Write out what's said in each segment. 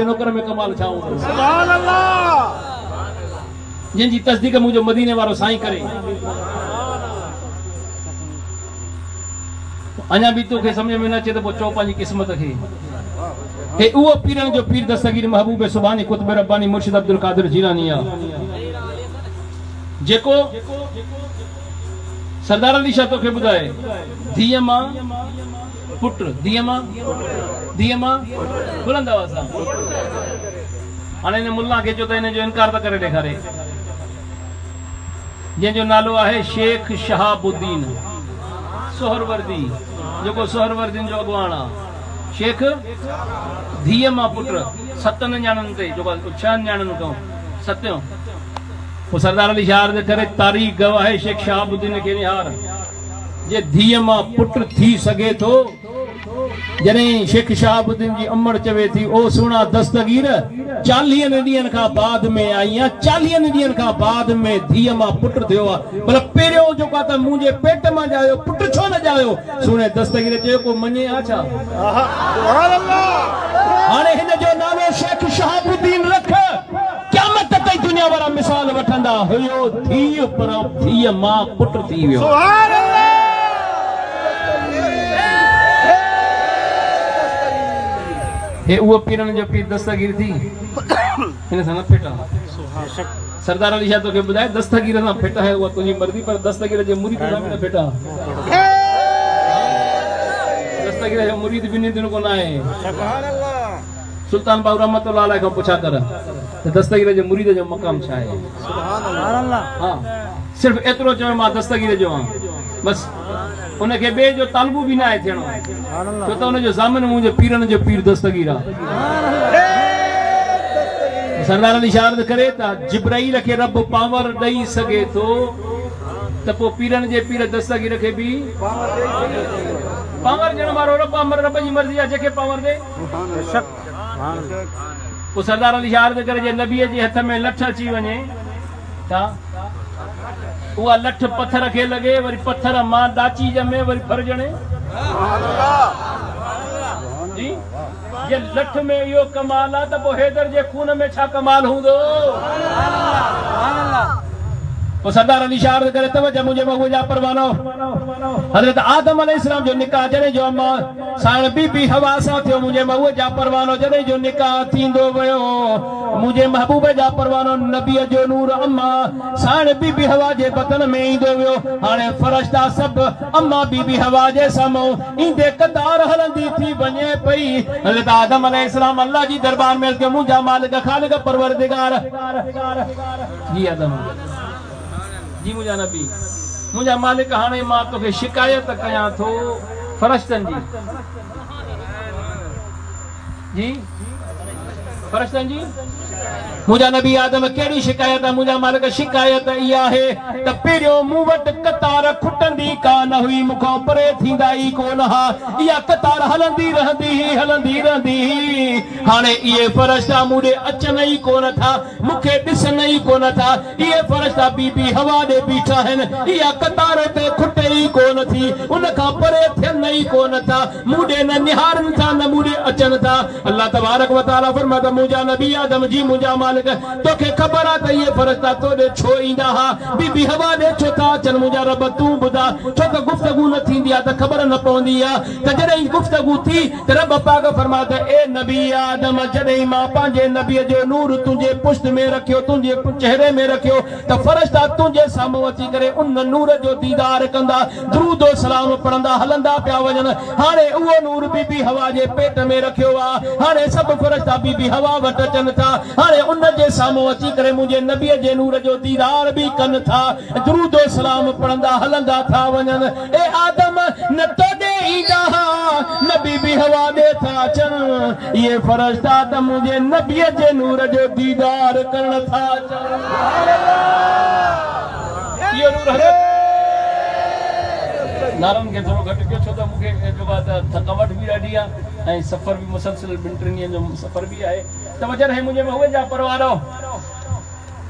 जे नौकर में कमाल छाऊं सुभान अल्लाह जिन जी तस्दीक मुझे मदीने वारो साईं करे अञा भी तोखे समझ में न अचे तो चो पंहिंजी क़िस्मत खे हे उहो पीरन जो पीर दस्तगीर महबूब सुभानी कुतुब रब्बानी मुर्शिद अब्दुल कादिर जीलानी जेको सरदार अली शाह तोखे ॿुधाए धीअ मां पुट धीअ मां बुलंद आवाज़ सां हाणे हिन मुल्ला खे चयो त हिन जो इनकार त करे ॾेखारे जंहिंजो नालो आहे शेख शहाबुद्दीन सोहरवर्दी जेको सोहरवर्दीन जो अॻुवाण आहे शेख धीअ मां पुट 7 न्याणनि ते जेको 6 न्याणनि खां 7 पोइ सरदार अली शाह अर्ज़ करे तारीख़ गवाह है शेख शहाबुद्दीन के निहार जे धीअ मां पुट थी सघे थो जॾहिं शेख शहाबुद्दीन जी उमिरि चवे थी ओ सुहिणा दस्तगीर 40 ॾींहनि खां बाद में आई आहे 40 ॾींहनि खां बाद में धीअ मां पुट थियो आहे पर पहिरियों जेको आहे त मुंहिंजे पेट मां ॼायो पुट छो न ॼायो सुहिणे दस्तगीर चयो को मञे आहे छा सुभान अल्लाह हाणे हिन जो नालो शेख शहाबुद्दीन रख क़यामत ताईं दुनिया वारा मिसाल वठंदा हुयो धीअ पर धीअ मां पुट थी वियो सुभान अल्लाह हे उहो पीरन जो पीर दस्तगीर थी हिन सां न फेटा सरदार अली शाह तोखे ॿुधाए दस्तगीर सां फेटा है उहा तुंहिंजी मर्ज़ी पर दस्तगीर जे मुरीद सां न फेटा दस्तगीर जो मुरीद ॿिन्ही दिन कोन आहे सुभान अल्लाह सुल्तान बाबू रहमतुल्लाह अलैह खां पुछा कर त दस्तगीर जो मुरीद जो मक़ाम छा आहे सुभान अल्लाह हां सिर्फ एतिरो चयो मां दस्तगीर जो आहियां बस उनखे ॿिए जो तालबू बि न आहे थियणो छो त उनजो ज़ामिन मुंहिंजे पीरन जो पीर दस्तगीर आहे सरदार अली शाह अर्ज़ करे त जिब्राईल खे रब पावर ॾेई सघे थो त पोइ पीरन जे पीर दस्तगीर खे बि पावर ॾियण वारो रब जी मर्ज़ी आहे जेके पावर ॾे पोइ सरदार अली शाह अर्ज़ करे जे नबीअ जे हथ में लठ अची वञे त उहा लठ पत्थर खे लॻे वरी पत्थर मां ॾाची ॼमे वरी फरजणे जी जे लठ में इहो कमाल आहे त पोइ हैदर जे खून में छा कमाल हूंदो पोइ सरदार अली शाह अर्ज़ करे तवज्जो मुंहिंजे मगू जा परवानो हज़रत आदम अलैहिस्सलाम जो निकाह जॾहिं जो अम्मा साण बीबी हवा सां थियो मुंहिंजे मगू जा परवानो जॾहिं जो निकाह थींदो वियो मुंहिंजे महबूब जा परवानो नबीअ जो नूर अम्मा साण बीबी हवा जे बदन में ईंदो वियो हाणे फरिश्ता सभु अम्मा बीबी हवा जे साम्हूं ईंदे कतार हलंदी थी वञे पई हज़रत आदम अलैहिस्सलाम अल्लाह जी दरबार में के मुंहिंजा मालिक खालिक परवरदिगार जी आदम जी मुझा नबी मुझा मालिक हाने मां तोखे शिकायत कयां थो फरिश्तनि जी फरिश्तनि जी मुझा नबी आदम केड़ी शिकायत है मुझा मालिक शिकायत इया है त पहिरियों मूं वटि कतार खुटंदी का न हुई मुखों परे थींदा ई कोन हा इया कतार हलंदी रहंदी हाणे इहे फरिश्ता मूंॾे अचनि ई कोन था मूंखे ॾिसनि ई कोन था इहे फरिश्ता बीबी हवा ॾे बीठा आहिनि इहा कतार ते खुटे ई कोन थी उन खां परे थियनि ई कोन था मूंॾे न निहारनि था न मूंॾे अचनि था अल्लाह तबारक व तआला फरमाए त मुंहिंजा नबी आदम जी मुंहिंजा मालिक तोखे ख़बर आहे त इहे फरिश्ता तोॾे छो ईंदा हा बीबी हवा ॾे छो था अचनि मुंहिंजा रब तूं ॿुधा छो त गुफ़्तगू न थींदी आहे त ख़बर न पवंदी आहे त जॾहिं गुफ़्तगू थी त रब पाक फरमाए त ए नबी आदम जॾहिं मां पंहिंजे नबीअ जो नूर तुंहिंजे पुश्त में रखियो तुंहिंजे चेहरे में रखियो त फरिश्ता तुंहिंजे साम्हूं अची करे उन नूर जो दीदार कंदा दुरूद सलाम पढ़ंदा हलंदा पिया वञनि हाणे उहो नूर बीबी हवा जे पेट में रखियो आहे हाणे सभु फरिश्ता बीबी हवा वटि अचनि था हाणे उन जे साम्हूं अची करे मुंहिंजे नबीअ जे नूर जो दीदार बि कनि था दुरूद सलाम पढ़ंदा हलंदा था वञनि ए आदम न तोॾे ईंदा न बीबी हवा ॾे था अचनि इहे फरिश्ता त मुंहिंजे नबीअ जे नूर जो दीदार करण था अचनि इहो नूर नारनि खे थोरो घटि कयो छो त मूंखे जेको आहे त थकावट बि ॾाढी आहे ऐं सफ़र बि मुसलसिल 2-3 ॾींहंनि जो सफ़र बि आहे त वजह है मुंहिंजे महुए जा परवारो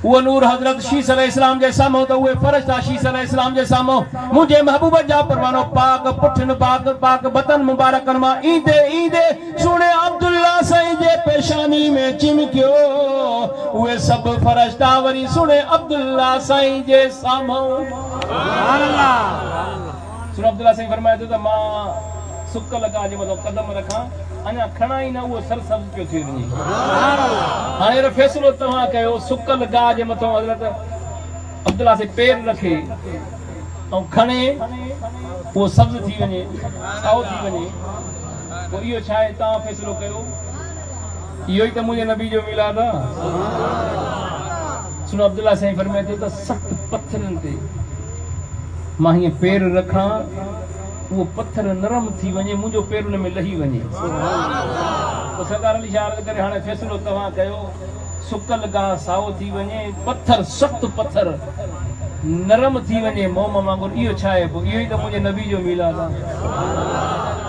वो नूर हजरत शीस अलैहिस्सलाम जे सामो तो वो फरिश्ता शीस अलैहिस्सलाम जे सामो मुझे महबूब जा परवानो पाक पुठन पाक पाक बतन मुबारकन मा ईंदे ईंदे सुने अब्दुल्ला साईं जे पेशानी में चिमकियो वो सब फरिश्ता वरी सुने अब्दुल्ला साईं जे सामो सुभान अल्लाह। सुने अब्दुल्ला साईं फरमाए तो मां सुक लगा जे मतलब कदम रखा अना खणा ही ना वो सरसब पियो थी वञे हाणे रो फैसलो तव्हां कयो सुक लगा जे मथो हज़रत अब्दुल्ला से पैर रखे और खणे वो सब्ज थी वञे साओ थी वञे वो इहो छा आहे तव्हां फैसलो कयो इहो ही त मुंहिंजे नबी जो मिलाद आहे। सुनो अब्दुल्ला साईं फरमाए थो त सख्त पत्थरनि ते मां हीअं पैर रखां वो पत्थर नरम थी वने मुझो पैर में लही वने तो सरकार अली शाह अर्ज करे हाने फैसलो तवा कयो सुकल गा साओ थी वने पत्थर सख्त पत्थर नरम थी वने मोम वांगुर इहो छा आहे इहो ही त मुझे नबी जो मिलाद आहे।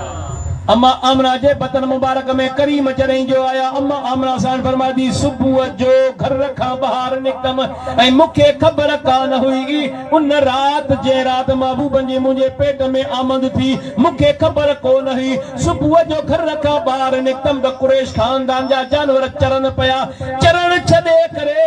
अम्मा आमना जे बतन मुबारक में करीम चरई जो आया अम्मा आमना सान फरमादी सुबह जो घर रखा बाहर निकम ऐ मुखे खबर का न हुई उन रात जे रात महबूब जे मुझे पेट में आमद थी मुखे खबर को नहीं सुबह जो घर रखा बाहर निकम द कुरैश खानदान जा जानवर चरण पया चरण छदे करे